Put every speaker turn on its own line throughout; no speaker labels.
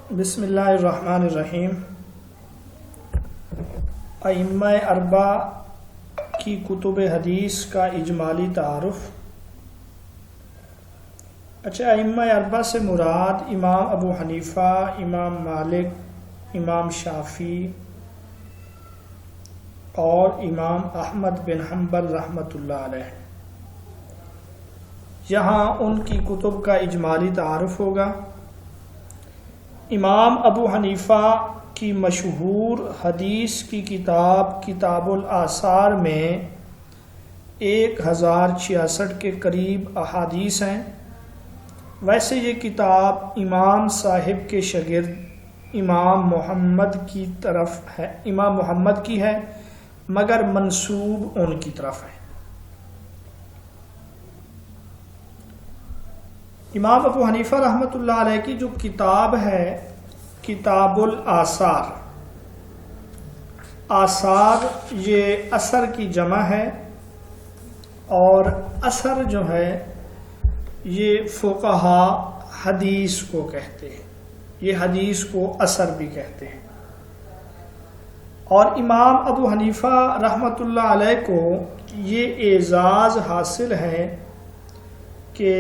بسم اللہ الرحمن الرحیم۔ ائمہ اربعہ کی کتب حدیث کا اجمالی تعارف۔ اچھا، ائمہ اربعہ سے مراد امام ابو حنیفہ، امام مالک، امام شافعی اور امام احمد بن حنبل رحمۃ اللہ علیہ۔ یہاں ان کی کتب کا اجمالی تعارف ہوگا۔ امام ابو حنیفہ کی مشہور حدیث کی کتاب کتاب الآثار میں 1066 کے قریب احادیث ہیں۔ ویسے یہ کتاب امام صاحب کے شاگرد امام محمد کی ہے، مگر منسوب ان کی طرف ہے۔ امام ابو حنیفہ رحمۃ اللہ علیہ کی جو کتاب ہے کتاب الآثار، آثار یہ اثر کی جمع ہے، اور اثر جو ہے یہ فقہا حدیث کو کہتے ہیں، یہ حدیث کو اثر بھی کہتے ہیں۔ اور امام ابو حنیفہ رحمۃ اللہ علیہ کو یہ اعزاز حاصل ہے کہ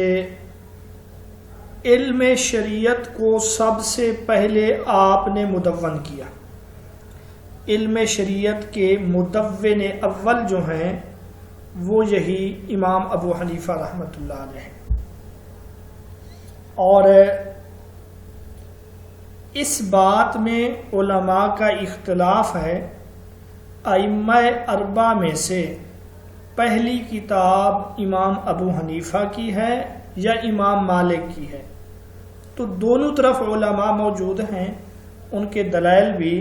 علم شریعت کو سب سے پہلے آپ نے مدون کیا۔ علم شریعت کے مدون اول جو ہیں وہ یہی امام ابو حنیفہ رحمۃ اللہ علیہ ہیں۔ اور اس بات میں علماء کا اختلاف ہے، ائمہ اربعہ میں سے پہلی کتاب امام ابو حنیفہ کی ہے یا امام مالک کی ہے۔ تو دونوں طرف علماء موجود ہیں، ان کے دلائل بھی۔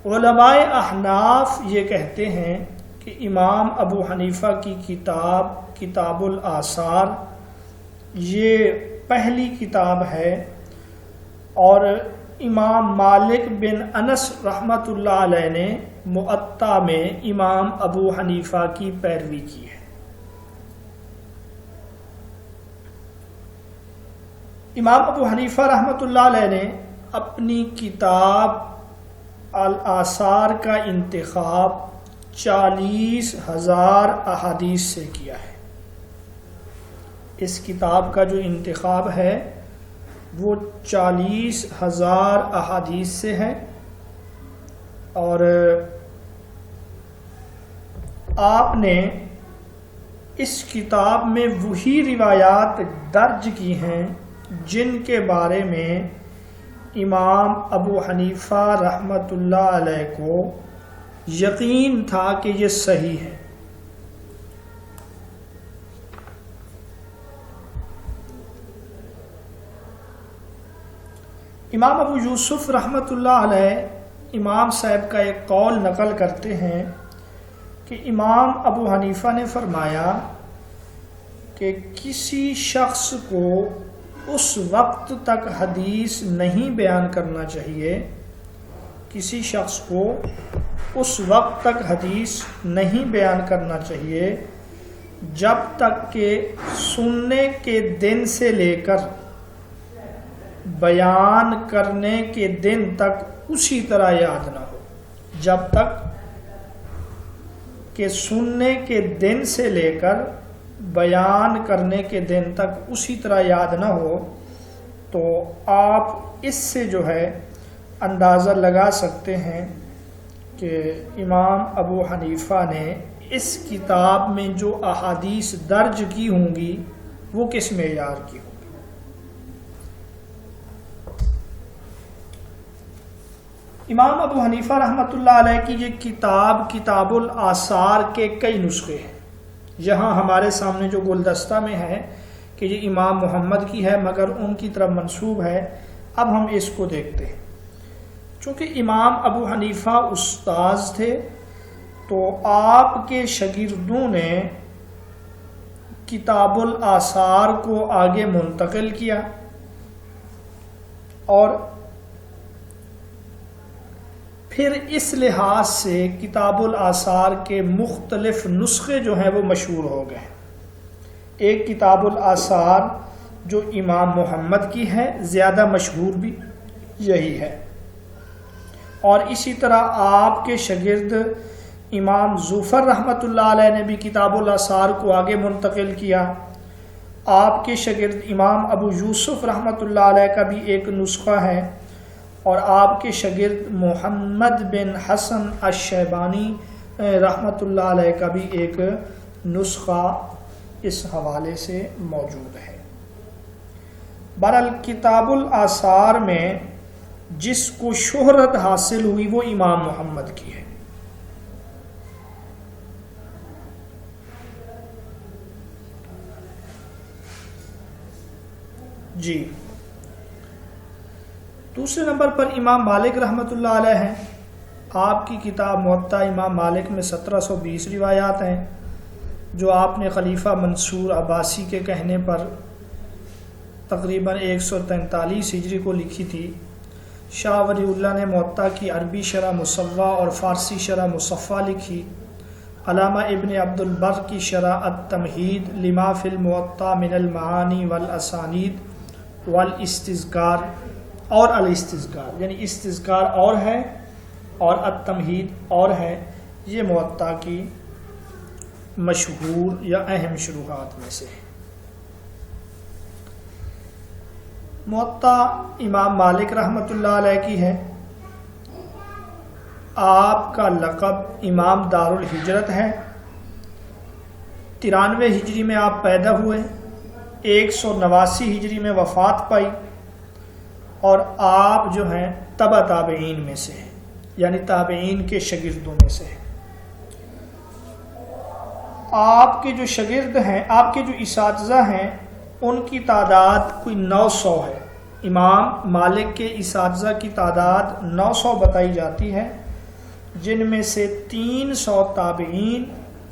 علماء احناف یہ کہتے ہیں کہ امام ابو حنیفہ کی کتاب کتاب الآثار یہ پہلی کتاب ہے، اور امام مالک بن انس رحمۃ اللہ علیہ نے موطا میں امام ابو حنیفہ کی پیروی کی ہے۔ امام ابو حنیفہ رحمۃ اللہ علیہ نے اپنی کتاب الآثار کا انتخاب 40,000 احادیث سے کیا ہے۔ اس کتاب کا جو انتخاب ہے وہ 40,000 احادیث سے ہے، اور آپ نے اس کتاب میں وہی روایات درج کی ہیں جن کے بارے میں امام ابو حنیفہ رحمۃ اللہ علیہ کو یقین تھا کہ یہ صحیح ہے۔ امام ابو یوسف رحمۃ اللہ علیہ امام صاحب کا ایک قول نقل کرتے ہیں کہ امام ابو حنیفہ نے فرمایا کہ کسی شخص کو اس وقت تک حدیث نہیں بیان کرنا چاہیے، کسی شخص کو اس وقت تک حدیث نہیں بیان کرنا چاہیے جب تک کہ سننے کے دن سے لے کر بیان کرنے کے دن تک اسی طرح یاد نہ ہو۔ جب تک کہ سننے کے دن سے لے کر بیان کرنے کے دن تک اسی طرح یاد نہ ہو، تو آپ اس سے جو ہے اندازہ لگا سکتے ہیں کہ امام ابو حنیفہ نے اس کتاب میں جو احادیث درج کی ہوں گی وہ کس معیار کی ہوں گی۔ امام ابو حنیفہ رحمۃ اللہ علیہ کی یہ کتاب کتاب الآثار کے کئی نسخے ہیں۔ یہاں ہمارے سامنے جو گلدستہ میں ہے کہ یہ امام محمد کی ہے، مگر ان کی طرف منسوب ہے۔ اب ہم اس کو دیکھتے ہیں۔ چونکہ امام ابو حنیفہ استاذ تھے، تو آپ کے شاگردوں نے کتاب الآثار کو آگے منتقل کیا، اور پھر اس لحاظ سے کتاب الآثار کے مختلف نسخے جو ہیں وہ مشہور ہو گئے۔ ایک کتاب الآثار جو امام محمد کی ہے، زیادہ مشہور بھی یہی ہے۔ اور اسی طرح آپ کے شاگرد امام زفر رحمۃ اللہ علیہ نے بھی کتاب الاثار کو آگے منتقل کیا۔ آپ کے شاگرد امام ابو یوسف رحمۃ اللہ علیہ کا بھی ایک نسخہ ہے، اور آپ کے شاگرد محمد بن حسن الشیبانی رحمۃ اللہ علیہ کا بھی ایک نسخہ اس حوالے سے موجود ہے۔ بہرحال کتاب الاثار میں جس کو شہرت حاصل ہوئی وہ امام محمد کی ہے۔ جی، دوسرے نمبر پر امام مالک رحمۃ اللہ علیہ ہیں۔ آپ کی کتاب موطا امام مالک میں 1720 روایات ہیں، جو آپ نے خلیفہ منصور عباسی کے کہنے پر تقریباً 143 ہجری کو لکھی تھی۔ شاہ ولی اللہ نے موطا کی عربی شرح مصوّع اور فارسی شرح مصفّہ لکھی۔ علامہ ابن عبد البر کی شرح التمہید لما فی الموطا من المعانی والاسانید والاستذکار اور الاستذکار، یعنی استذکار اور ہے اور التمہید اور ہے، یہ موطا کی مشہور یا اہم شروحات میں سے ہے۔ موطا امام مالک رحمۃ اللہ علیہ کی ہے۔ آپ کا لقب امام دار الہجرت ہے۔ 93 ہجری میں آپ پیدا ہوئے، 189 ہجری میں وفات پائی، اور آپ جو ہیں تبع تابعین میں سے ہیں، یعنی تابعین کے شاگردوں میں سے ہیں۔ آپ کے جو شاگرد ہیں، آپ کے جو اساتذہ ہیں، ان کی تعداد کوئی 900 ہے۔ امام مالک کے اساتذہ کی تعداد 900 بتائی جاتی ہے، جن میں سے 300 تابعین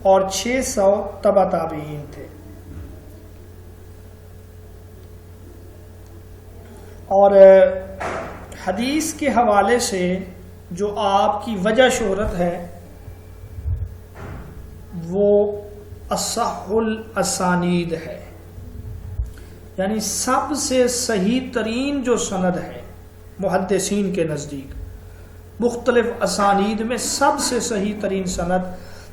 اور 600 تبع تابعین تھے۔ اور حدیث کے حوالے سے جو آپ کی وجہ شہرت ہے وہ اصح الاسانید ہے، یعنی سب سے صحیح ترین جو سند ہے محدثین کے نزدیک، مختلف اسانید میں سب سے صحیح ترین سند،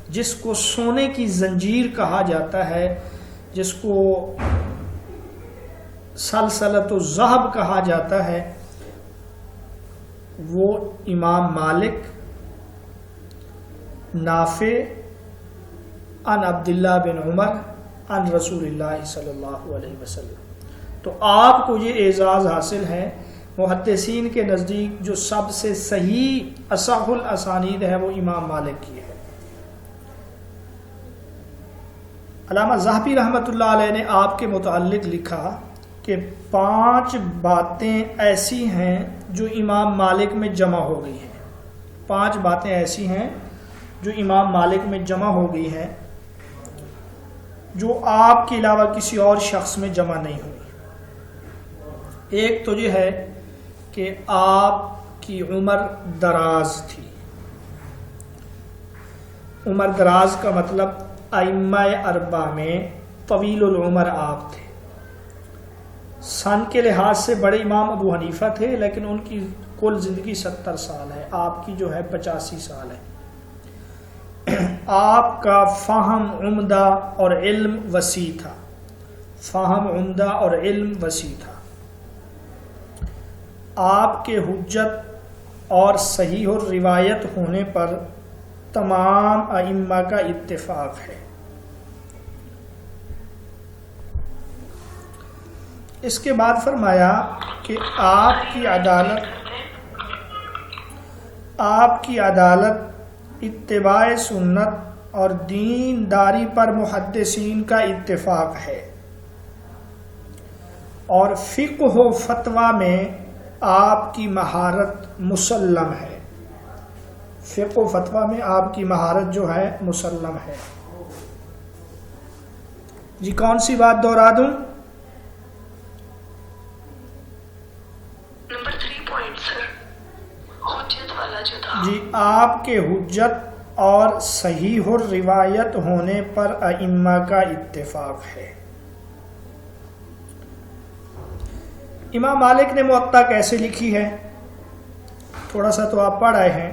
جس کو سونے کی زنجیر کہا جاتا ہے، جس کو سلسلۃ الذہب کہا جاتا ہے، وہ امام مالک نافع عن عبداللہ بن عمر عن رسول اللہ صلی اللہ علیہ وسلم۔ تو آپ کو یہ اعزاز حاصل ہے، محدثین کے نزدیک جو سب سے صحیح اصح الاسانید ہے وہ امام مالک کی ہے۔ علامہ ذہبی رحمۃ اللہ علیہ نے آپ کے متعلق لکھا کہ 5 باتیں ایسی ہیں جو امام مالک میں جمع ہو گئی ہیں۔ 5 باتیں ایسی ہیں جو امام مالک میں جمع ہو گئی ہیں، جو آپ کے علاوہ کسی اور شخص میں جمع نہیں ہوئی۔ ایک تو یہ ہے کہ آپ کی عمر دراز تھی۔ عمر دراز کا مطلب ائمہ اربعہ میں طویل العمر آپ تھے۔ سن کے لحاظ سے بڑے امام ابو حنیفہ تھے، لیکن ان کی کل زندگی 70 سال ہے، آپ کی جو ہے 85 سال ہے۔ آپ کا فہم عمدہ اور علم وسیع تھا، فہم عمدہ اور علم وسیع تھا۔ آپ کے حجت اور صحیح روایت ہونے پر تمام ائمہ کا اتفاق ہے۔ اس کے بعد فرمایا کہ آپ کی عدالت اتباع سنت اور دینداری پر محدثین کا اتفاق ہے، اور فقہ و فتویٰ میں آپ کی مہارت مسلم ہے۔ فقہ و فتویٰ میں آپ کی مہارت جو ہے مسلم ہے۔ جی کون سی بات دوہرا دوں؟
نمبر 3 پوائنٹ سر، حجت والا جو تھا۔
جی آپ کے حجت اور صحیح روایت ہونے پر ائمہ کا اتفاق ہے۔ امام مالک نے موطا کیسے لکھی ہے؟ تھوڑا سا تو آپ پڑھ آئے ہیں.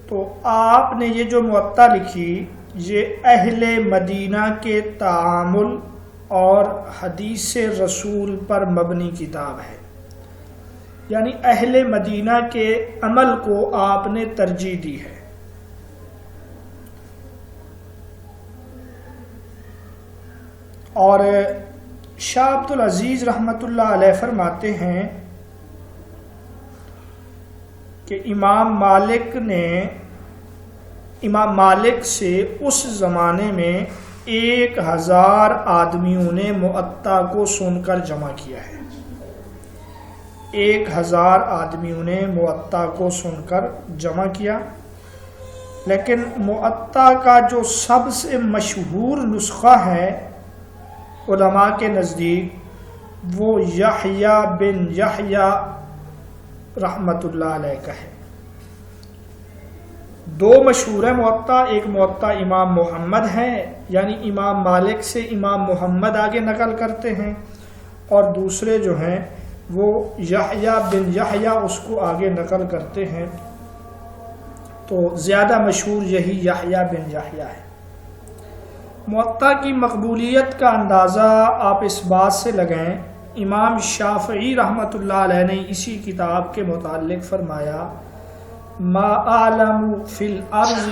تو آپ نے یہ جو موطا لکھی یہ اہل مدینہ کے تعامل اور حدیث رسول پر مبنی کتاب ہے، یعنی اہل مدینہ کے عمل کو آپ نے ترجیح دی ہے. اور شاہ عبد العزیز رحمۃ اللہ علیہ فرماتے ہیں کہ امام مالک سے اس زمانے میں 1000 آدمیوں نے موطا کو سن کر جمع کیا ہے. 1000 آدمیوں نے موطا کو سن کر جمع کیا. لیکن موطا کا جو سب سے مشہور نسخہ ہے علماء کے نزدیک وہ یحییٰ بن یحییٰ رحمۃ اللہ علیہ کا ہے. 2 مشہور ہے موطا. ایک موطا امام محمد ہے، یعنی امام مالک سے امام محمد آگے نقل کرتے ہیں، اور دوسرے جو ہیں وہ یحییٰ بن یحییٰ اس کو آگے نقل کرتے ہیں. تو زیادہ مشہور یہی یحییٰ بن یحییٰ ہے. موطا کی مقبولیت کا اندازہ آپ اس بات سے لگائیں، امام شافعی رحمۃ اللہ علیہ نے اسی کتاب کے متعلق فرمایا ما اعلم فی الارض.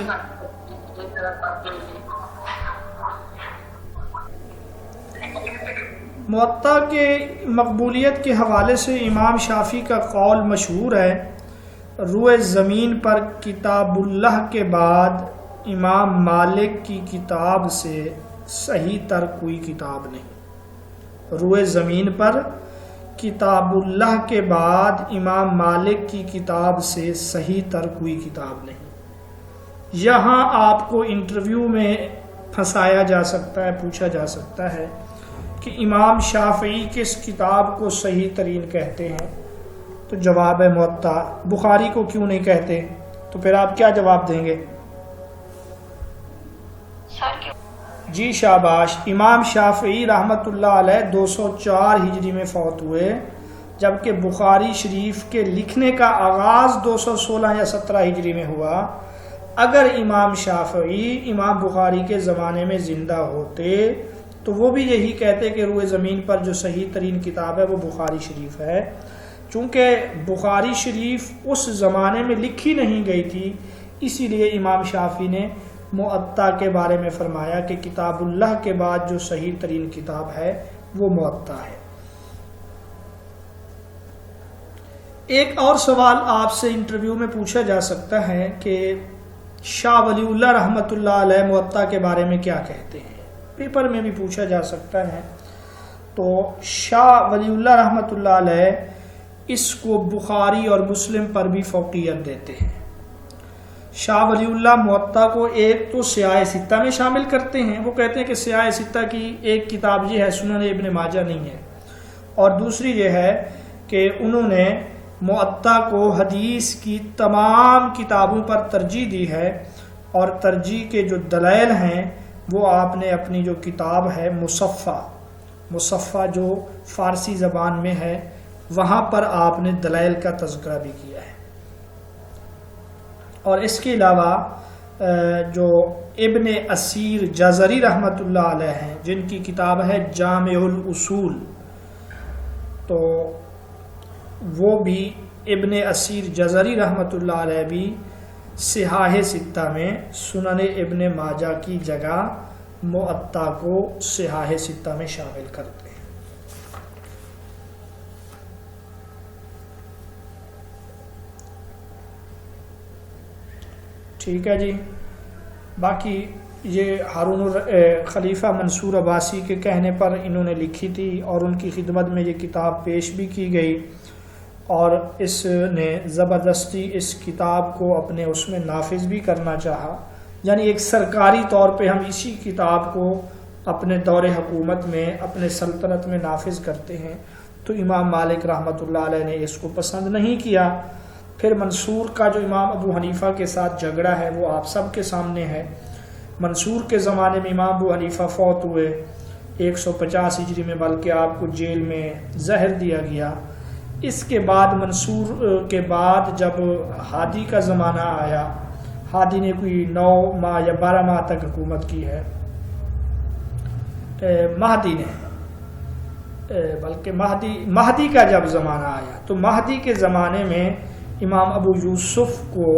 موطا کے مقبولیت کے حوالے سے امام شافعی کا قول مشہور ہے، روئے زمین پر کتاب اللہ کے بعد امام مالک کی کتاب سے صحیح تر کوئی کتاب نہیں. روئے زمین پر کتاب اللہ کے بعد امام مالک کی کتاب سے صحیح تر کوئی کتاب نہیں. یہاں آپ کو انٹرویو میں پھنسایا جا سکتا ہے، پوچھا جا سکتا ہے کہ امام شافعی کس کتاب کو صحیح ترین کہتے ہیں، تو جواب ہے موطا. بخاری کو کیوں نہیں کہتے؟ تو پھر آپ کیا جواب دیں گے؟ جی شاباش. امام شافعی رحمۃ اللہ علیہ 204 ہجری میں فوت ہوئے، جبکہ بخاری شریف کے لکھنے کا آغاز 216 یا 17 ہجری میں ہوا. اگر امام شافعی امام بخاری کے زمانے میں زندہ ہوتے تو وہ بھی یہی کہتے کہ روئے زمین پر جو صحیح ترین کتاب ہے وہ بخاری شریف ہے. چونکہ بخاری شریف اس زمانے میں لکھی نہیں گئی تھی، اسی لیے امام شافعی نے موطا کے بارے میں فرمایا کہ کتاب اللہ کے بعد جو صحیح ترین کتاب ہے وہ موطا ہے. ایک اور سوال آپ سے انٹرویو میں پوچھا جا سکتا ہے کہ شاہ ولی اللہ رحمۃ اللہ علیہ موطا کے بارے میں کیا کہتے ہیں، پیپر میں بھی پوچھا جا سکتا ہے. تو شاہ ولی اللہ رحمۃ اللہ علیہ اس کو بخاری اور مسلم پر بھی فوقیت دیتے ہیں. شاہ ولی اللہ موطا کو ایک تو سیاہ ستہ میں شامل کرتے ہیں، وہ کہتے ہیں کہ سیاہ ستہ کی ایک کتاب یہ ہے، سنن ابن ماجہ نہیں ہے، اور دوسری یہ ہے کہ انہوں نے موطا کو حدیث کی تمام کتابوں پر ترجیح دی ہے، اور ترجیح کے جو دلائل ہیں وہ آپ نے اپنی جو کتاب ہے مصفہ جو فارسی زبان میں ہے وہاں پر آپ نے دلائل کا تذکرہ بھی کیا ہے. اور اس کے علاوہ جو ابن اسیر جزری رحمۃ اللہ علیہ ہیں، جن کی کتاب ہے جامع الاصول، تو وہ بھی ابن اسیر جزری رحمۃ اللہ علیہ بھی صحاح ستہ میں سنن ابن ماجہ کی جگہ موطا کو صحاح ستہ میں شامل کرتے ہیں. ٹھیک ہے جی. باقی یہ ہارون خلیفہ منصور عباسی کے کہنے پر انہوں نے لکھی تھی، اور ان کی خدمت میں یہ کتاب پیش بھی کی گئی، اور اس نے زبردستی اس کتاب کو اپنے اس میں نافذ بھی کرنا چاہا. یعنی ایک سرکاری طور پہ ہم اسی کتاب کو اپنے دور حکومت میں اپنے سلطنت میں نافذ کرتے ہیں، تو امام مالک رحمۃ اللہ علیہ نے اس کو پسند نہیں کیا. پھر منصور کا جو امام ابو حنیفہ کے ساتھ جھگڑا ہے وہ آپ سب کے سامنے ہے. منصور کے زمانے میں امام ابو حنیفہ فوت ہوئے 150 ہجری میں، بلکہ آپ کو جیل میں زہر دیا گیا۔ اس کے بعد منصور کے بعد جب ہادی کا زمانہ آیا، ہادی نے کوئی 9 ماہ یا 12 ماہ تک حکومت کی ہے، مہدی نے، بلکہ مہدی کا جب زمانہ آیا تو مہدی کے زمانے میں امام ابو یوسف کو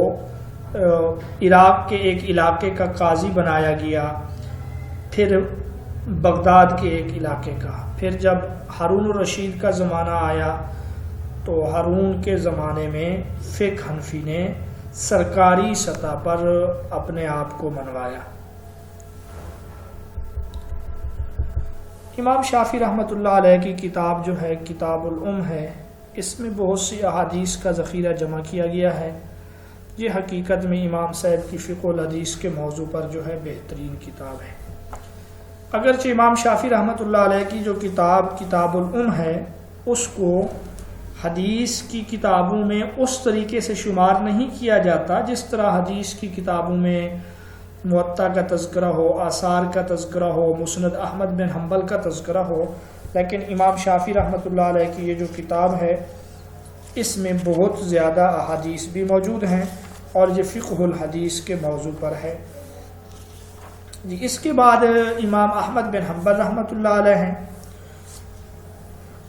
عراق کے ایک علاقے کا قاضی بنایا گیا، پھر بغداد کے ایک علاقے کا۔ پھر جب ہارون الرشید کا زمانہ آیا تو ہارون کے زمانے میں فقہ حنفی نے سرکاری سطح پر اپنے آپ کو منوایا۔ امام شافعی رحمۃ اللہ علیہ کی کتاب جو ہے کتاب الام ہے، اس میں بہت سی احادیث کا ذخیرہ جمع کیا گیا ہے۔ یہ حقیقت میں امام صاحب کی فقہ الحدیث کے موضوع پر جو ہے بہترین کتاب ہے۔ اگرچہ امام شافعی رحمۃ اللہ علیہ کی جو کتاب الام ہے، اس کو حدیث کی کتابوں میں اس طریقے سے شمار نہیں کیا جاتا جس طرح حدیث کی کتابوں میں موطا کا تذکرہ ہو، آثار کا تذکرہ ہو، مسند احمد بن حنبل کا تذکرہ ہو، لیکن امام شافعی رحمۃ اللہ علیہ کی یہ جو کتاب ہے اس میں بہت زیادہ احادیث بھی موجود ہیں اور یہ فقہ الحدیث کے موضوع پر ہے۔ اس کے بعد امام احمد بن حنبل رحمۃ اللہ علیہ ہیں،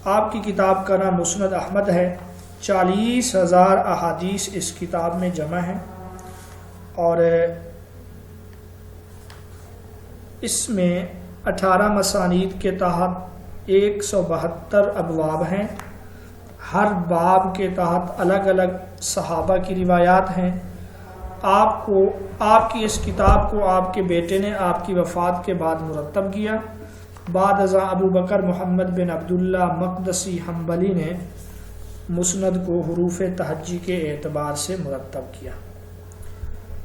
آپ کی کتاب کا نام مسند احمد ہے۔ 40,000 احادیث اس کتاب میں جمع ہیں اور اس میں 18 مسانید کے تحت 172 ابواب ہیں۔ ہر باب کے تحت الگ الگ صحابہ کی روایات ہیں۔ آپ کی اس کتاب کو آپ کے بیٹے نے آپ کی وفات کے بعد مرتب کیا۔ بعد ازاں ابو بکر محمد بن عبداللہ مقدسی حنبلی نے مسند کو حروف تہجی کے اعتبار سے مرتب کیا۔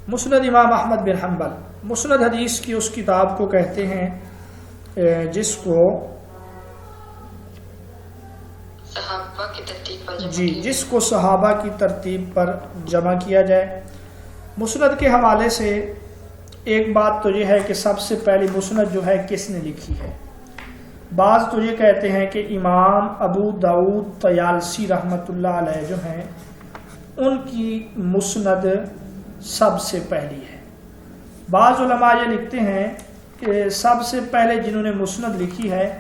مسند امام احمد بن حنبل، مسند حدیث کی اس کتاب کو کہتے ہیں جس کو
صحابہ کی ترتیب پر
جس کو صحابہ کی ترتیب پر جمع کیا جائے۔ مسند کے حوالے سے ایک بات تو یہ ہے کہ سب سے پہلی مسند جو ہے کس نے لکھی ہے۔ بعض تو یہ کہتے ہیں کہ امام ابو داؤد طیالسی رحمۃ اللہ علیہ جو ہیں ان کی مسند سب سے پہلی ہے۔ بعض علماء یہ لکھتے ہیں کہ سب سے پہلے جنہوں نے مسند لکھی ہے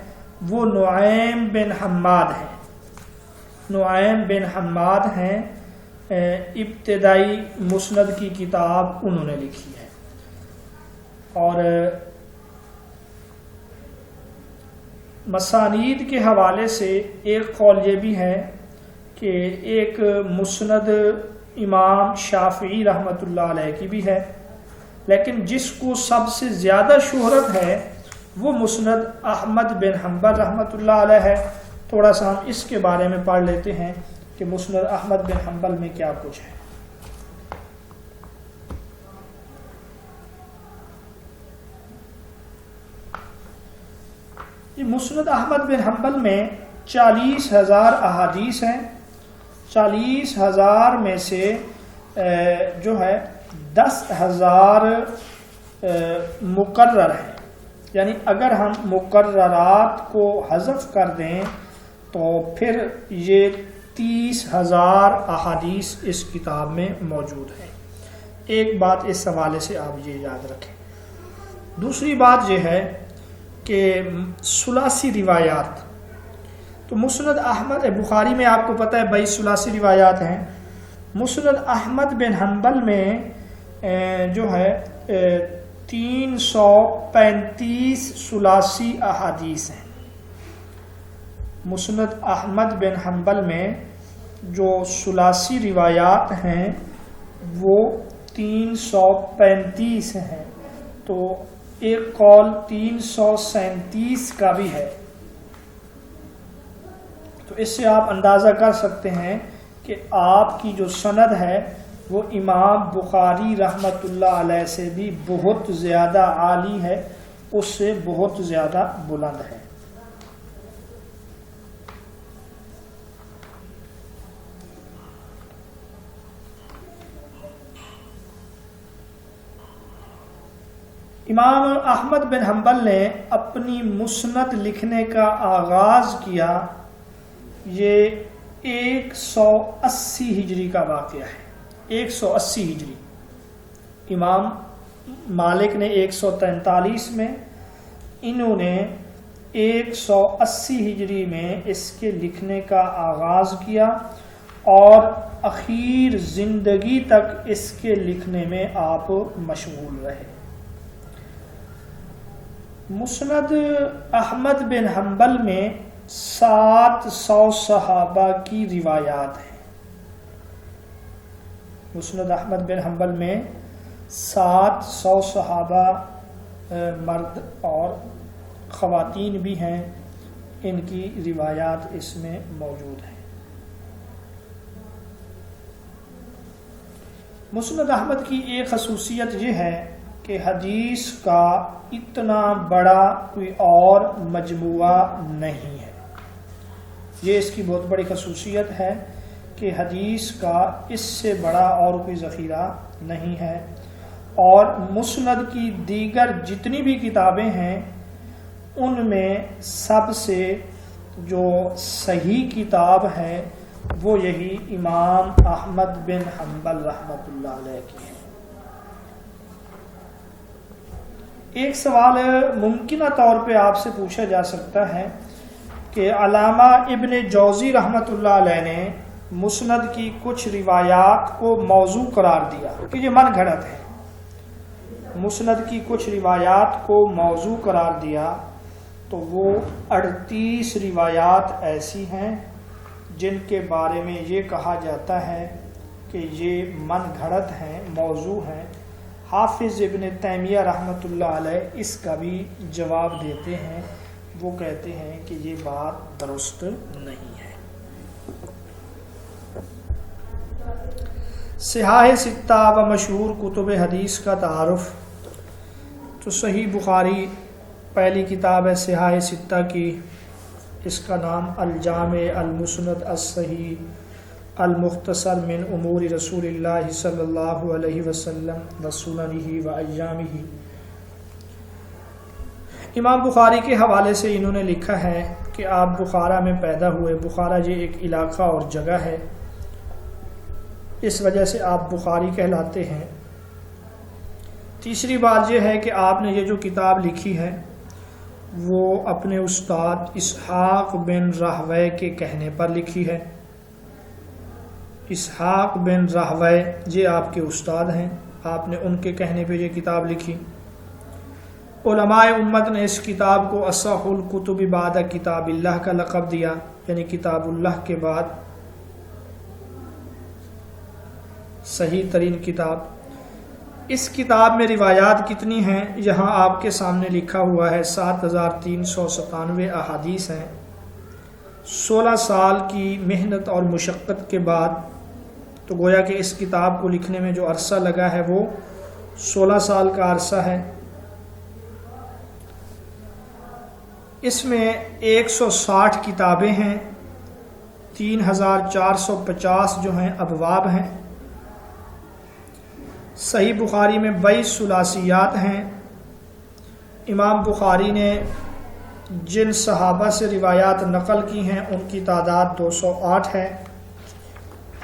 وہ نعیم بن حماد ہیں۔ نعیم بن حماد ہیں، ابتدائی مسند کی کتاب انہوں نے لکھی ہے۔ اور مسانید کے حوالے سے ایک قول یہ بھی ہے کہ ایک مسند امام شافعی رحمۃ اللہ علیہ کی بھی ہے، لیکن جس کو سب سے زیادہ شہرت ہے وہ مسند احمد بن حنبل رحمۃ اللہ علیہ ہے۔ تھوڑا سا ہم اس کے بارے میں پڑھ لیتے ہیں کہ مسند احمد بن حنبل میں کیا کچھ ہے۔ یہ مسند احمد بن حنبل میں 40,000 احادیث ہیں۔ 40,000 میں سے جو ہے 10,000 مقرر ہیں، یعنی اگر ہم مقررات کو حذف کر دیں تو پھر یہ 30,000 احادیث اس کتاب میں موجود ہیں۔ ایک بات اس حوالے سے آپ یہ یاد رکھیں۔ دوسری بات یہ ہے کہ ثلاثی روایات، تو مسند احمد بخاری میں آپ کو پتہ ہے 22 ثلاثی روایات ہیں۔ مسند احمد بن حنبل میں جو ہے 335 ثلاثی احادیث ہیں۔ مسند احمد بن حنبل میں جو ثلاثی روایات ہیں وہ 335 ہیں، تو ایک قول 337 کا بھی ہے۔ تو اس سے آپ اندازہ کر سکتے ہیں کہ آپ کی جو سند ہے وہ امام بخاری رحمۃ اللہ علیہ سے بھی بہت زیادہ عالی ہے، اس سے بہت زیادہ بلند ہے۔ امام احمد بن حنبل نے اپنی مسند لکھنے کا آغاز کیا، یہ 180 ہجری کا واقعہ ہے، 180 ہجری۔ امام مالک نے 143 میں، انہوں نے 180 ہجری میں اس کے لکھنے کا آغاز کیا اور اخیر زندگی تک اس کے لکھنے میں آپ مشغول رہے۔ مسند احمد بن حنبل میں 700 صحابہ کی روایات ہیں۔ مسند احمد بن حنبل میں 700 صحابہ مرد اور خواتین بھی ہیں، ان کی روایات اس میں موجود ہیں۔ مسند احمد کی ایک خصوصیت یہ ہے کہ حدیث کا اتنا بڑا کوئی اور مجموعہ نہیں ہے، یہ اس کی بہت بڑی خصوصیت ہے کہ حدیث کا اس سے بڑا اور کوئی ذخیرہ نہیں ہے، اور مسند کی دیگر جتنی بھی کتابیں ہیں ان میں سب سے جو صحیح کتاب ہے وہ یہی امام احمد بن حنبل رحمۃ اللہ علیہ کی ہے۔ ایک سوال ممکنہ طور پہ آپ سے پوچھا جا سکتا ہے کہ علامہ ابن جوزی رحمۃ اللہ علیہ نے مسند کی کچھ روایات کو موضوع قرار دیا کہ یہ من گھڑت ہے، مسند کی کچھ روایات کو موضوع قرار دیا، تو وہ 38 روایات ایسی ہیں جن کے بارے میں یہ کہا جاتا ہے کہ یہ من گھڑت ہیں، موضوع ہیں۔ حافظ ابن تیمیہ رحمۃ اللہ علیہ اس کا بھی جواب دیتے ہیں، وہ کہتے ہیں کہ یہ بات درست نہیں ہے۔ صحاح ستہ و مشہور کتب حدیث کا تعارف، تو صحیح بخاری پہلی کتاب ہے صحاح ستہ کی، اس کا نام الجامع المسند الصحیح المختصر من امور رسول اللہ صلی اللہ علیہ وسلم و سننہ و ایامہ۔ امام بخاری کے حوالے سے انہوں نے لکھا ہے کہ آپ بخارا میں پیدا ہوئے، بخارا یہ ایک علاقہ اور جگہ ہے، اس وجہ سے آپ بخاری کہلاتے ہیں۔ تیسری بات یہ ہے کہ آپ نے یہ جو کتاب لکھی ہے وہ اپنے استاد اسحاق بن راہوے کے کہنے پر لکھی ہے۔ اسحاق بن راہوے یہ آپ کے استاد ہیں، آپ نے ان کے کہنے پہ یہ کتاب لکھی۔ علماء امت نے اس کتاب کو اصح الکتب بعد کتاب اللہ کا لقب دیا، یعنی کتاب اللہ کے بعد صحیح ترین کتاب۔ اس کتاب میں روایات کتنی ہیں یہاں آپ کے سامنے لکھا ہوا ہے، 7397 احادیث ہیں۔ 16 سال کی محنت اور مشقت کے بعد، تو گویا کہ اس کتاب کو لکھنے میں جو عرصہ لگا ہے وہ 16 سال کا عرصہ ہے۔ اس میں 160 کتابیں ہیں، 3450 جو ہیں ابواب ہیں۔ صحیح بخاری میں 22 ثلاثیات ہیں۔ امام بخاری نے جن صحابہ سے روایات نقل کی ہیں ان کی تعداد 208 ہے،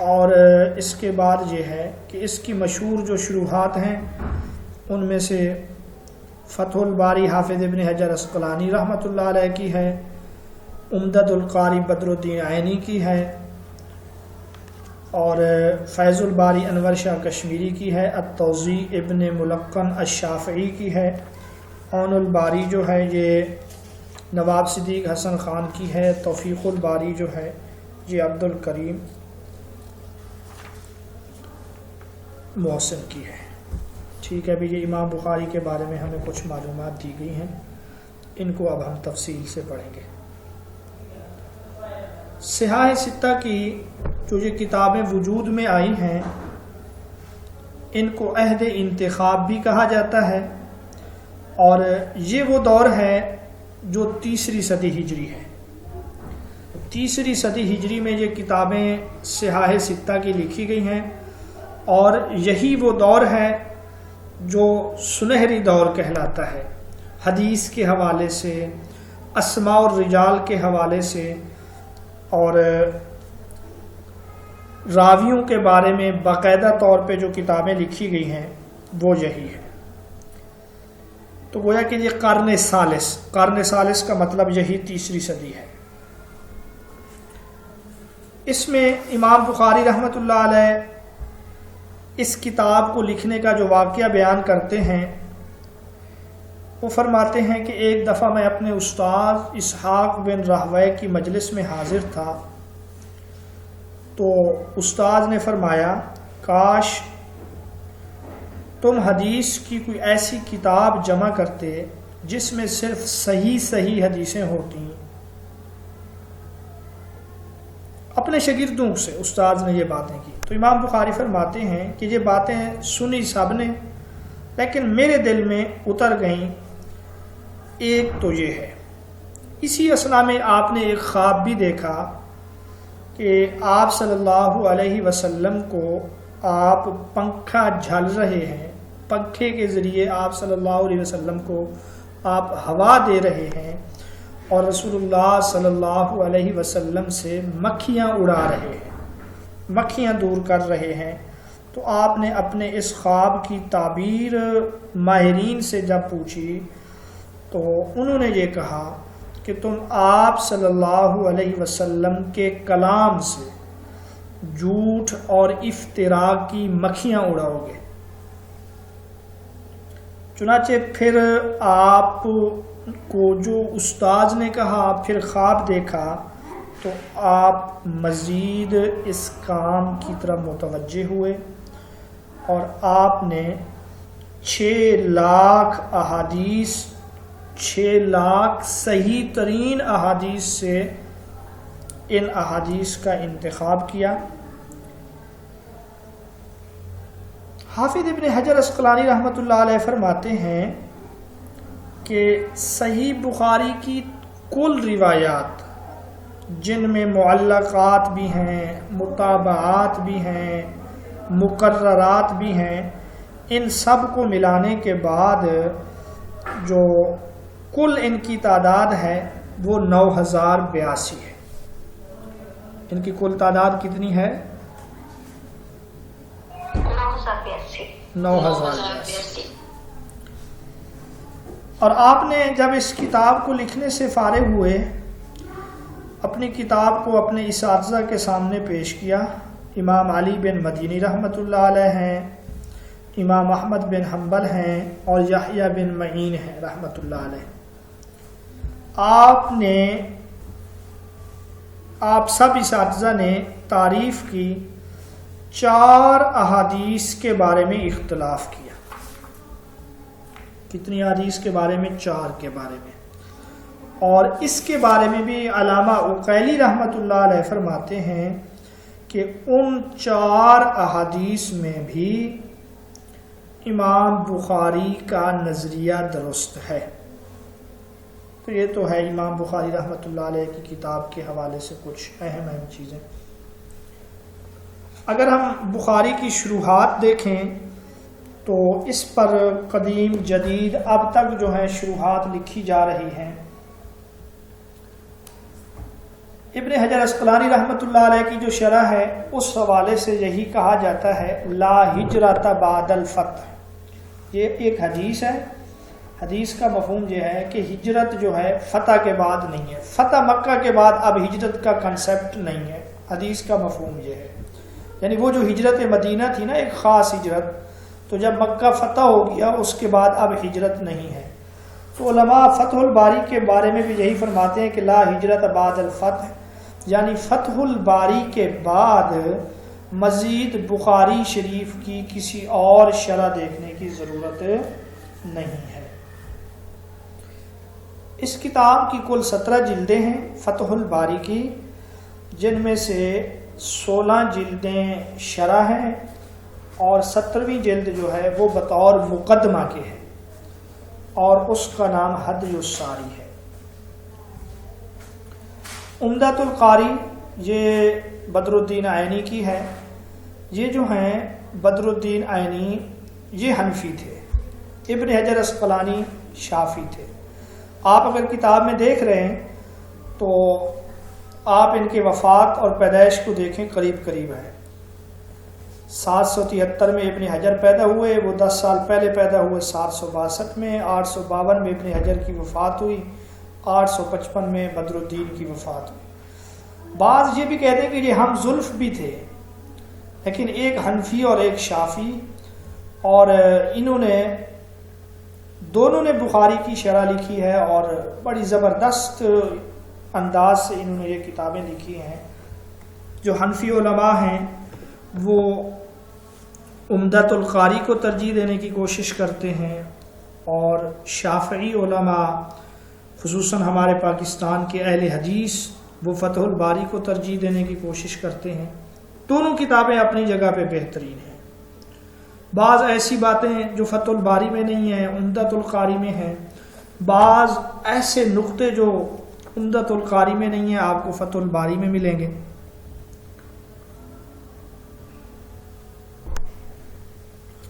اور اس کے بعد یہ ہے کہ اس کی مشہور جو شروحات ہیں ان میں سے فتح الباری حافظ ابن حجر عسقلانی رحمۃ اللہ علیہ کی ہے، عمدۃ القاری بدر الدین عینی کی ہے، اور فیض الباری انور شاہ کشمیری کی ہے، التوضیح ابن ملقن الشافعی کی ہے، عون الباری جو ہے یہ نواب صدیق حسن خان کی ہے، توفیق الباری جو ہے یہ عبد الکریم محسن کی ہے۔ ٹھیک ہے، ابھی یہ امام بخاری کے بارے میں ہمیں کچھ معلومات دی گئی ہیں، ان کو اب ہم تفصیل سے پڑھیں گے۔ صحاح ستہ کی جو یہ کتابیں وجود میں آئی ہیں ان کو عہد انتخاب بھی کہا جاتا ہے، اور یہ وہ دور ہے جو 3 صدی ہجری ہے۔ 3 صدی ہجری میں یہ کتابیں صحاح ستہ کی لکھی گئی ہیں، اور یہی وہ دور ہے جو سنہری دور کہلاتا ہے، حدیث کے حوالے سے، اسماء الرجال کے حوالے سے، اور راویوں کے بارے میں باقاعدہ طور پہ جو کتابیں لکھی گئی ہیں وہ یہی ہے۔ تو گویا کہ یہ قرن ثالث کا مطلب یہی تیسری صدی ہے۔ اس میں امام بخاری رحمۃ اللہ علیہ اس کتاب کو لکھنے کا جو واقعہ بیان کرتے ہیں، وہ فرماتے ہیں کہ ایک دفعہ میں اپنے استاد اسحاق بن راہویہ کی مجلس میں حاضر تھا، تو استاد نے فرمایا کاش تم حدیث کی کوئی ایسی کتاب جمع کرتے جس میں صرف صحیح حدیثیں ہوتی۔ اپنے شاگردوں سے استاد نے یہ باتیں کی، تو امام بخاری فرماتے ہیں کہ یہ باتیں سنی سب نے، لیکن میرے دل میں اتر گئیں۔ ایک تو یہ ہے، اسی اثنا میں آپ نے ایک خواب بھی دیکھا کہ آپ صلی اللہ علیہ وسلم کو آپ پنکھا جھل رہے ہیں، پنکھے کے ذریعے آپ صلی اللہ علیہ وسلم کو آپ ہوا دے رہے ہیں، اور رسول اللہ صلی اللہ علیہ وسلم سے مکھیاں اڑا رہے ہیں، مکھیاں دور کر رہے ہیں۔ تو آپ نے اپنے اس خواب کی تعبیر ماہرین سے جب پوچھی تو انہوں نے یہ کہا کہ تم آپ صلی اللہ علیہ وسلم کے کلام سے جھوٹ اور افتراء کی مکھیاں اڑاؤ گے۔ چنانچہ پھر آپ کو جو استاد نے کہا، پھر خواب دیکھا، تو آپ مزید اس کام کی طرف متوجہ ہوئے، اور آپ نے 6 لاکھ احادیث، 6 لاکھ صحیح ترین احادیث سے ان احادیث کا انتخاب کیا۔ حافظ ابن حجر عسقلانی رحمۃ اللہ علیہ فرماتے ہیں کہ صحیح بخاری کی کل روایات، جن میں معلقات بھی ہیں، متابعات بھی ہیں، مقررات بھی ہیں، ان سب کو ملانے کے بعد جو کل ان کی تعداد ہے وہ 9082 ہے۔ ان کی کل تعداد کتنی ہے؟ 9082۔ اور آپ نے جب اس کتاب کو لکھنے سے فارغ ہوئے، اپنی کتاب کو اپنے اساتذہ کے سامنے پیش کیا۔ امام علی بن مدینی رحمۃ اللہ علیہ ہیں، امام احمد بن حنبل ہیں، اور یحییٰ بن معین ہیں رحمۃ اللہ علیہ۔ آپ سب اساتذہ نے تعریف کی، 4 احادیث کے بارے میں اختلاف کیا۔ کتنی احادیث کے بارے میں؟ 4 کے بارے میں۔ اور اس کے بارے میں بھی علامہ عقیلی رحمۃ اللہ علیہ فرماتے ہیں کہ ان 4 احادیث میں بھی امام بخاری کا نظریہ درست ہے۔ تو یہ تو ہے امام بخاری رحمۃ اللہ علیہ کی کتاب کے حوالے سے کچھ اہم چیزیں۔ اگر ہم بخاری کی شروحات دیکھیں تو اس پر قدیم جدید اب تک جو ہے شروحات لکھی جا رہی ہیں۔ ابن حجر عسقلانی رحمۃ اللہ علیہ کی جو شرح ہے اس حوالے سے یہی کہا جاتا ہے لا ہجرت بعد الفتح۔ یہ ایک حدیث ہے، حدیث کا مفہوم یہ ہے کہ ہجرت جو ہے فتح کے بعد نہیں ہے، فتح مکہ کے بعد اب ہجرت کا کنسیپٹ نہیں ہے۔ حدیث کا مفہوم یہ ہے، یعنی وہ جو ہجرت مدینہ تھی نا، ایک خاص ہجرت، تو جب مکہ فتح ہو گیا اس کے بعد اب ہجرت نہیں ہے۔ تو علماء فتح الباری کے بارے میں بھی یہی فرماتے ہیں کہ لا ہجرت بعد الفتح، یعنی فتح الباری کے بعد مزید بخاری شریف کی کسی اور شرح دیکھنے کی ضرورت نہیں ہے۔ اس کتاب کی کل 17 جلدیں ہیں فتح الباری کی، جن میں سے 16 جلدیں شرح ہیں اور 17ویں جلد جو ہے وہ بطور مقدمہ کے ہے، اور اس کا نام ہدی الساری ہے۔ عمدۃ القاری یہ بدر الدین عینی کی ہے۔ یہ جو ہیں بدر الدین عینی یہ حنفی تھے، ابن حجر اسقلانی شافعی تھے. آپ اگر کتاب میں دیکھ رہے ہیں تو آپ ان کے وفات اور پیدائش کو دیکھیں، قریب قریب ہے. 773 میں ابن حجر پیدا ہوئے، وہ 10 سال پہلے پیدا ہوئے 762 میں. 852 میں ابن حجر کی وفات ہوئی، 855 میں بدر الدین کی وفات ہوئی. بعض یہ بھی کہتے ہیں کہ یہ ہم زلف بھی تھے، لیکن ایک حنفی اور ایک شافعی، اور انہوں نے دونوں نے بخاری کی شرح لکھی ہے اور بڑی زبردست انداز سے انہوں نے یہ کتابیں لکھی ہیں. جو حنفی علماء ہیں وہ عمدۃ القاری کو ترجیح دینے کی کوشش کرتے ہیں، اور شافعی علماء خصوصاً ہمارے پاکستان کے اہل حدیث وہ فتح الباری کو ترجیح دینے کی کوشش کرتے ہیں. دونوں کتابیں اپنی جگہ پہ بہترین ہیں. بعض ایسی باتیں جو فتح الباری میں نہیں ہیں عمدۃ القاری میں ہیں، بعض ایسے نقطے جو عمدۃ القاری میں نہیں ہیں آپ کو فتح الباری میں ملیں گے.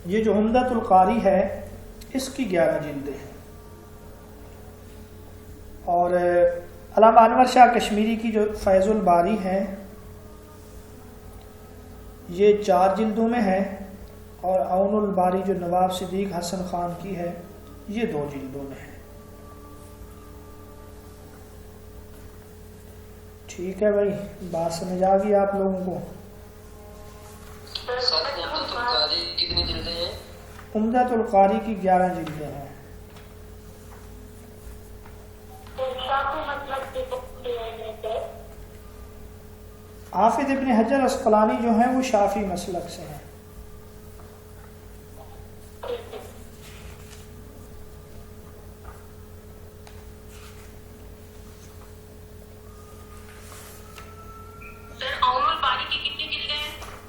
یہ جو عمدۃ القاری ہے اس کی 11 جلدیں ہیں، اور علامہ انور شاہ کشمیری کی جو فیض الباری ہے یہ 4 جلدوں میں ہے، اور عون الباری جو نواب صدیق حسن خان کی ہے یہ 2 جلدوں میں ہے. ٹھیک ہے بھائی، بات سمجھ آ گئی آپ لوگوں کو؟
کتنی جلدیں ہیں؟
عمدۃ القاری کی 11 جلدیں ہیں. حافظ ابن حجر اسقلانی جو ہیں وہ شافعی مسلک سے ہیں.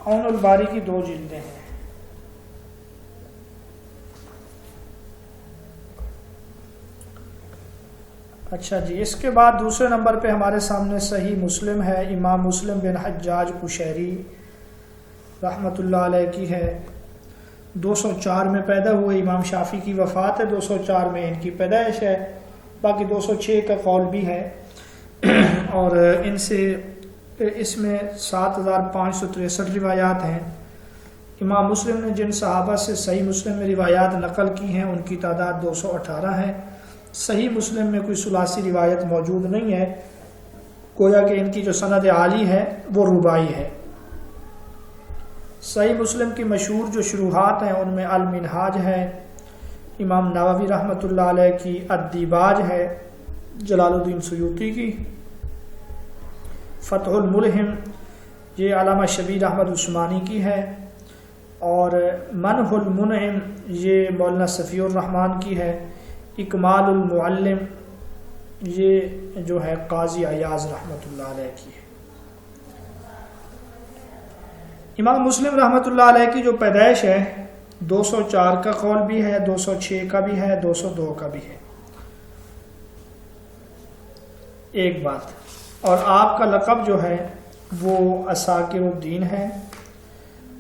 عون الباری کی 2 جلدیں ہیں. اچھا جی، اس کے بعد دوسرے نمبر پہ ہمارے سامنے صحیح مسلم ہے. امام مسلم بن حجاج قشیری رحمۃ اللہ علیہ کی ہے. 204 میں پیدا ہوئے، امام شافعی کی وفات ہے 204 میں ان کی پیدائش ہے. باقی 206 کا قول بھی ہے، اور اس میں 7563 روایات ہیں. امام مسلم نے جن صحابہ سے صحیح مسلم میں روایات نقل کی ہیں ان کی تعداد 218 ہے. صحیح مسلم میں کوئی ثلاثی روایت موجود نہیں ہے، گویا کہ ان کی جو سند عالی ہے وہ رباعی ہے. صحیح مسلم کی مشہور جو شروحات ہیں ان میں المنہاج ہے، امام نووی رحمۃ اللہ علیہ کی الدیباج ہے، جلال الدین سیوطی کی فتح الملہم یہ علامہ شبیر احمد عثمانی کی ہے، اور منح المنعم یہ مولانا صفی الرحمن کی ہے. اکمال المعلم یہ جو ہے قاضی ایاز رحمۃ اللہ علیہ کی ہے. امام مسلم رحمۃ اللہ علیہ کی جو پیدائش ہے 204 کا قول بھی ہے، 206 کا بھی ہے، 202 کا بھی ہے. ایک بات، اور آپ کا لقب جو ہے وہ اساکر الدین ہے.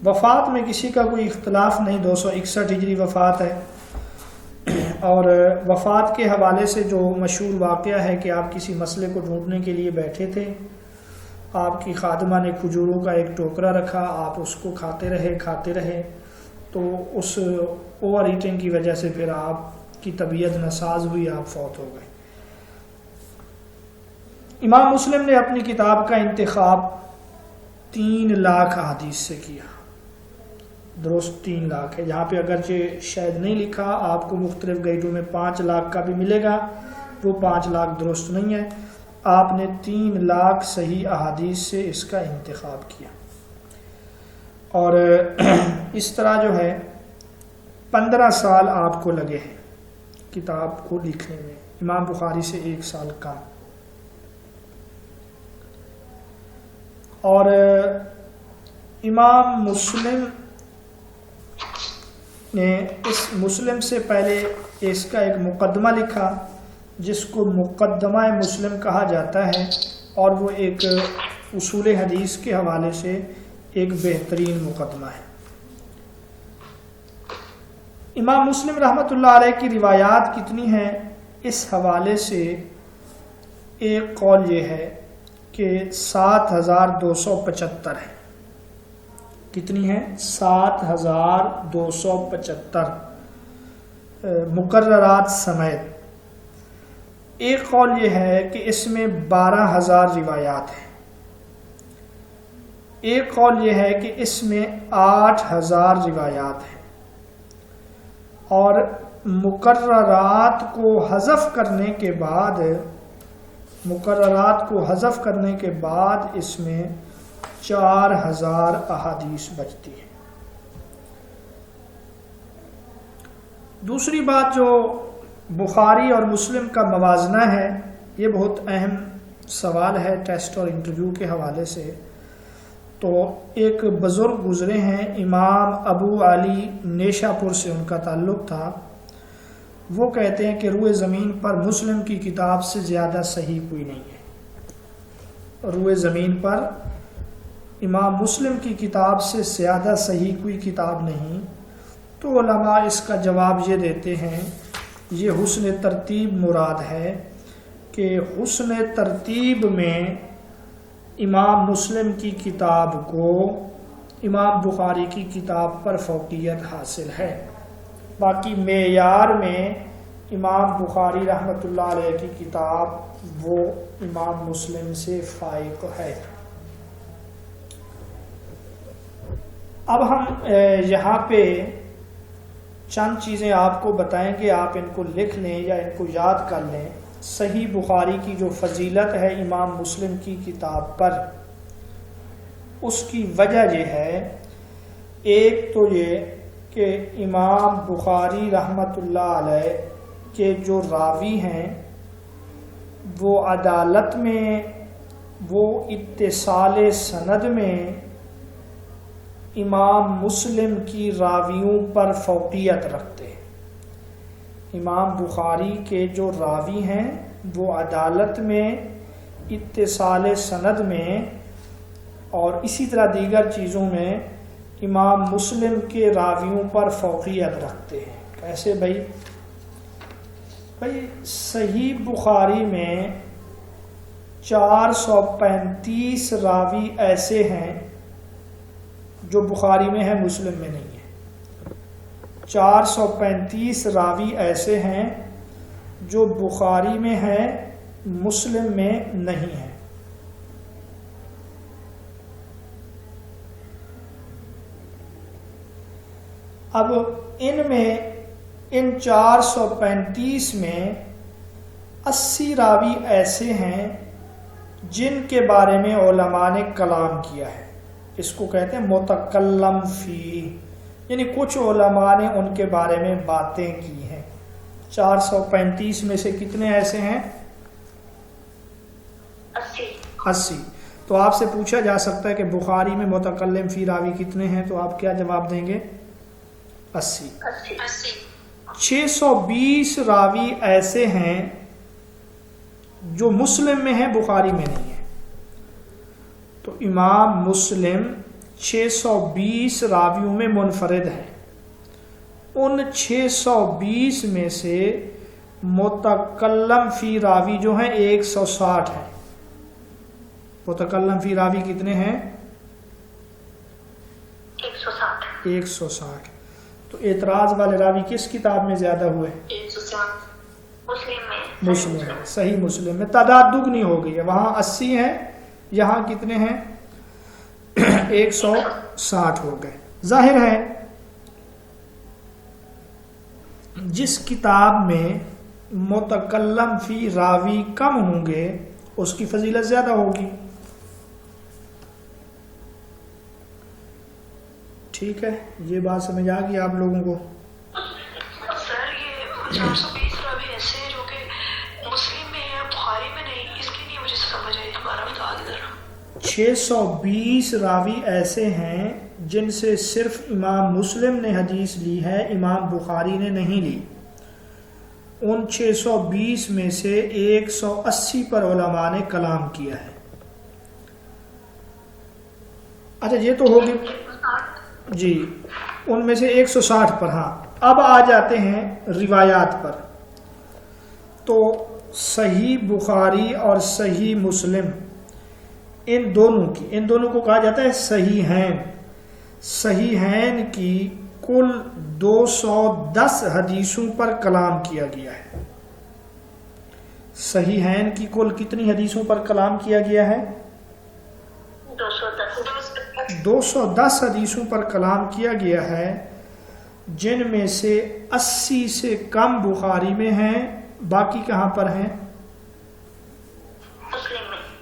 وفات میں کسی کا کوئی اختلاف نہیں، 261 ہجری وفات ہے. اور وفات کے حوالے سے جو مشہور واقعہ ہے کہ آپ کسی مسئلے کو ڈھونڈنے کے لیے بیٹھے تھے، آپ کی خادمہ نے کھجوروں کا ایک ٹوکرا رکھا، آپ اس کو کھاتے رہے، تو اس اوور ایٹنگ کی وجہ سے پھر آپ کی طبیعت ناساز ہوئی، آپ فوت ہو گئے. امام مسلم نے اپنی کتاب کا انتخاب 3 لاکھ احادیث سے کیا. درست 3 لاکھ ہے، جہاں پہ اگرچہ شاید نہیں لکھا، آپ کو مختلف گائیڈوں میں 5 لاکھ کا بھی ملے گا، وہ 5 لاکھ درست نہیں ہے. آپ نے 3 لاکھ صحیح احادیث سے اس کا انتخاب کیا، اور اس طرح جو ہے 15 سال آپ کو لگے ہیں کتاب کو لکھنے میں، امام بخاری سے 1 سال کم. اور امام مسلم نے اس مسلم سے پہلے اس کا ایک مقدمہ لکھا جس کو مقدمہ مسلم کہا جاتا ہے، اور وہ ایک اصول حدیث کے حوالے سے ایک بہترین مقدمہ ہے. امام مسلم رحمۃ اللہ علیہ کی روایات کتنی ہیں، اس حوالے سے ایک قول یہ ہے کہ 7275 ہے۔ کتنی ہے؟ 7275 مقررات سمیت۔ ایک قول یہ ہے کہ اس میں 12000 روایات ہیں، ایک قول یہ ہے کہ اس میں 8000 روایات ہیں، اور مقررات کو حذف کرنے کے بعد اس میں 4000 احادیث بچتی ہیں۔ دوسری بات جو بخاری اور مسلم کا موازنہ ہے، یہ بہت اہم سوال ہے ٹیسٹ اور انٹرویو کے حوالے سے۔ تو ایک بزرگ گزرے ہیں، امام ابو علی نیشا پور سے ان کا تعلق تھا، وہ کہتے ہیں کہ روئے زمین پر مسلم کی کتاب سے زیادہ صحیح کوئی نہیں ہے۔ روئے زمین پر امام مسلم کی کتاب سے زیادہ صحیح کوئی کتاب نہیں۔ تو علماء اس کا جواب یہ دیتے ہیں، یہ حسن ترتیب مراد ہے کہ حسن ترتیب میں امام مسلم کی کتاب کو امام بخاری کی کتاب پر فوقیت حاصل ہے، باقی معیار میں امام بخاری رحمۃ اللہ علیہ کی کتاب وہ امام مسلم سے فائق ہے۔ اب ہم یہاں پہ چند چیزیں آپ کو بتائیں گے، آپ ان کو لکھ لیں یا ان کو یاد کر لیں۔ صحیح بخاری کی جو فضیلت ہے امام مسلم کی کتاب پر، اس کی وجہ یہ ہے، ایک تو یہ کہ امام بخاری رحمۃ اللہ علیہ کے جو راوی ہیں وہ عدالت میں، وہ اتصال سند میں امام مسلم کی راویوں پر فوقیت رکھتے ہیں۔ امام بخاری کے جو راوی ہیں وہ عدالت میں، اتصال سند میں اور اسی طرح دیگر چیزوں میں امام مسلم کے راویوں پر فوقیت رکھتے ہیں۔ کیسے بھائی صحیح بخاری میں 435 راوی ایسے ہیں جو بخاری میں ہے، مسلم میں نہیں ہے۔ 435 راوی ایسے ہیں جو بخاری میں ہے، مسلم میں نہیں ہے۔ اب ان 435 میں 80 راوی ایسے ہیں جن کے بارے میں علماء نے کلام کیا ہے، اس کو کہتے ہیں متکلم فی، یعنی کچھ علماء نے ان کے بارے میں باتیں کی ہیں۔ 435 میں سے کتنے ایسے ہیں؟ 80۔ تو آپ سے پوچھا جا سکتا ہے کہ بخاری میں متکلم فی راوی کتنے ہیں، تو آپ کیا جواب دیں گے؟ 80۔ 620 راوی ایسے ہیں جو مسلم میں ہیں، بخاری میں نہیں ہے۔ تو امام مسلم 620 راویوں میں منفرد ہیں۔ ان 620 میں سے متکلم فی راوی جو ہیں 160 ہیں۔ متکلم فی راوی کتنے ہیں؟ 160۔ تو اعتراض والے راوی کس کتاب میں زیادہ ہوئے؟ مسلم میں۔ صحیح مسلم میں تعداد دگنی ہو گئی ہے، وہاں 80 ہیں، یہاں کتنے ہیں؟ 160 ہو گئے۔ ظاہر ہے جس کتاب میں متکلم فی راوی کم ہوں گے اس کی فضیلت زیادہ ہوگی۔ ٹھیک ہے، یہ بات سمجھ آ گئی آپ لوگوں کو؟
سر یہ 420 راوی ایسے ہیں جو کہ مسلم میں ہیں، بخاری میں نہیں، اس کی نہیں مجھے سمجھ آئی، دوبارہ بتا دیں۔
620 راوی ایسے ہیں جن سے صرف امام مسلم نے حدیث لی ہے، امام بخاری نے نہیں لی۔ ان 620 میں سے 180 پر علماء نے کلام کیا ہے۔ اچھا یہ تو ہوگی جی، ان میں سے 160 پر، ہاں اب آ جاتے ہیں روایات پر. تو صحیح بخاری اور صحیح مسلم ان دونوں کو کہا جاتا ہے صحیحین. صحیحین کی کل 210 حدیثوں پر کلام کیا گیا ہے. صحیحین کی کل کتنی حدیثوں پر کلام کیا گیا ہے؟ 210 حدیثوں پر کلام کیا گیا ہے، جن میں سے 80 سے کم بخاری میں ہیں، باقی کہاں پر ہیں؟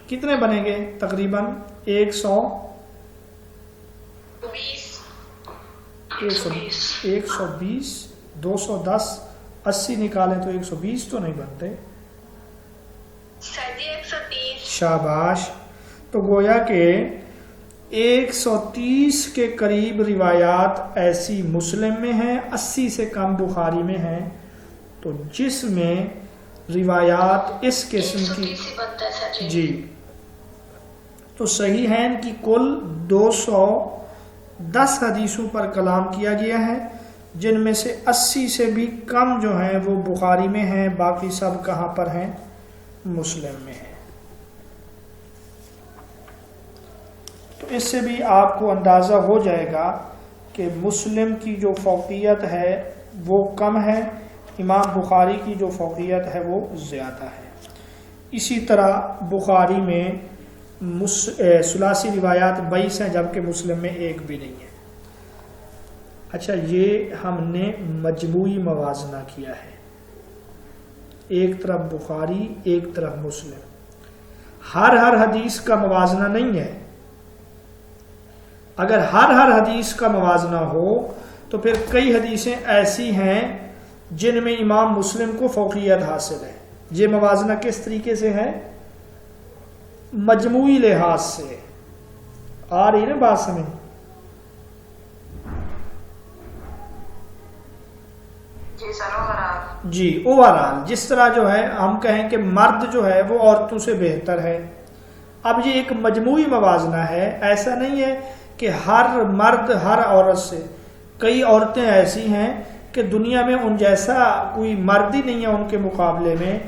کتنے بنیں گے؟ تقریباً 120. 210 80 نکالیں تو 120 تو نہیں بنتے. شاباش. تو گویا کہ 130 کے قریب روایات ایسی مسلم میں ہیں، 80 سے کم بخاری میں ہیں. تو جس میں روایات اس قسم کی جی، تو صحیحین کی کل 210 حدیثوں پر کلام کیا گیا ہے، جن میں سے 80 سے بھی کم جو ہیں وہ بخاری میں ہیں، باقی سب کہاں پر ہیں؟ مسلم میں ہیں. تو اس سے بھی آپ کو اندازہ ہو جائے گا کہ مسلم کی جو فوقیت ہے وہ کم ہے، امام بخاری کی جو فوقیت ہے وہ زیادہ ہے. اسی طرح بخاری میں ثلاثی روایات 22 ہیں، جبکہ مسلم میں ایک بھی نہیں ہے. اچھا، یہ ہم نے مجموعی موازنہ کیا ہے، ایک طرف بخاری ایک طرف مسلم. ہر حدیث کا موازنہ نہیں ہے. اگر ہر حدیث کا موازنہ ہو تو پھر کئی حدیثیں ایسی ہیں جن میں امام مسلم کو فوقیت حاصل ہے. یہ موازنہ کس طریقے سے ہے؟ مجموعی لحاظ سے. آ رہی نا بات سمجھ؟ جی، اوورال. جس طرح جو ہے ہم کہیں کہ مرد جو ہے وہ عورتوں سے بہتر ہے. اب یہ ایک مجموعی موازنہ ہے، ایسا نہیں ہے کہ ہر مرد ہر عورت سے. کئی عورتیں ایسی ہیں کہ دنیا میں ان جیسا کوئی مرد ہی نہیں ہے ان کے مقابلے میں.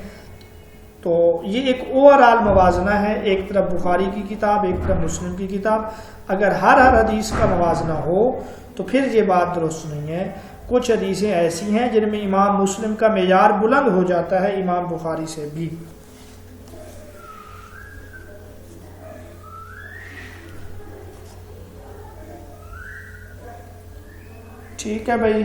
تو یہ ایک اوورال موازنہ ہے، ایک طرف بخاری کی کتاب ایک طرف مسلم کی کتاب. اگر ہر حدیث کا موازنہ ہو تو پھر یہ بات درست نہیں ہے. کچھ حدیثیں ایسی ہیں جن میں امام مسلم کا معیار بلند ہو جاتا ہے امام بخاری سے بھی. ٹھیک ہے بھائی.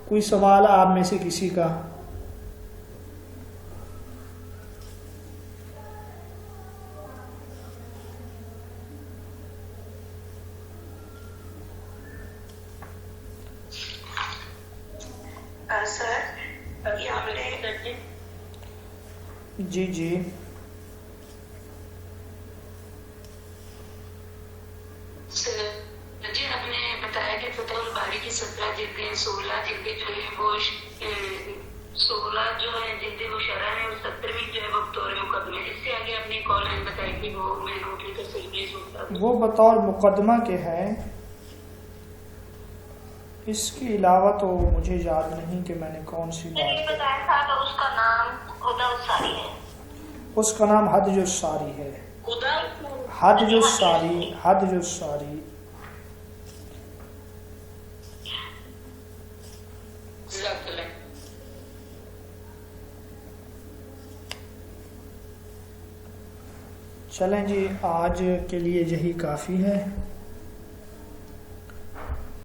کوئی سوال آپ میں سے کسی کا؟ جی جی
جی، آپ نے بتایا کہ فتح الباری کی 17 جلدیں 16 جلدیں جو ہے وہ 16 جو ہے جلدیں وہ شرح ہے اور 17ویں جو ہے وہ بطور مقدمہ. اس سے آگے آپ نے کال میں بتایا کہ وہ میں نوٹ لے کر صحیح نہیں.
وہ بطور مقدمہ کے ہے. اس کے علاوہ تو مجھے یاد نہیں کہ میں نے کون سی بات
بتایا تھا کہ اس کا نام خدا الساری ہے.
اس کا نام حدج الساری ہے. حدج الساری، حدج الساری. چلیں جی، آج کے لیے یہی کافی ہے.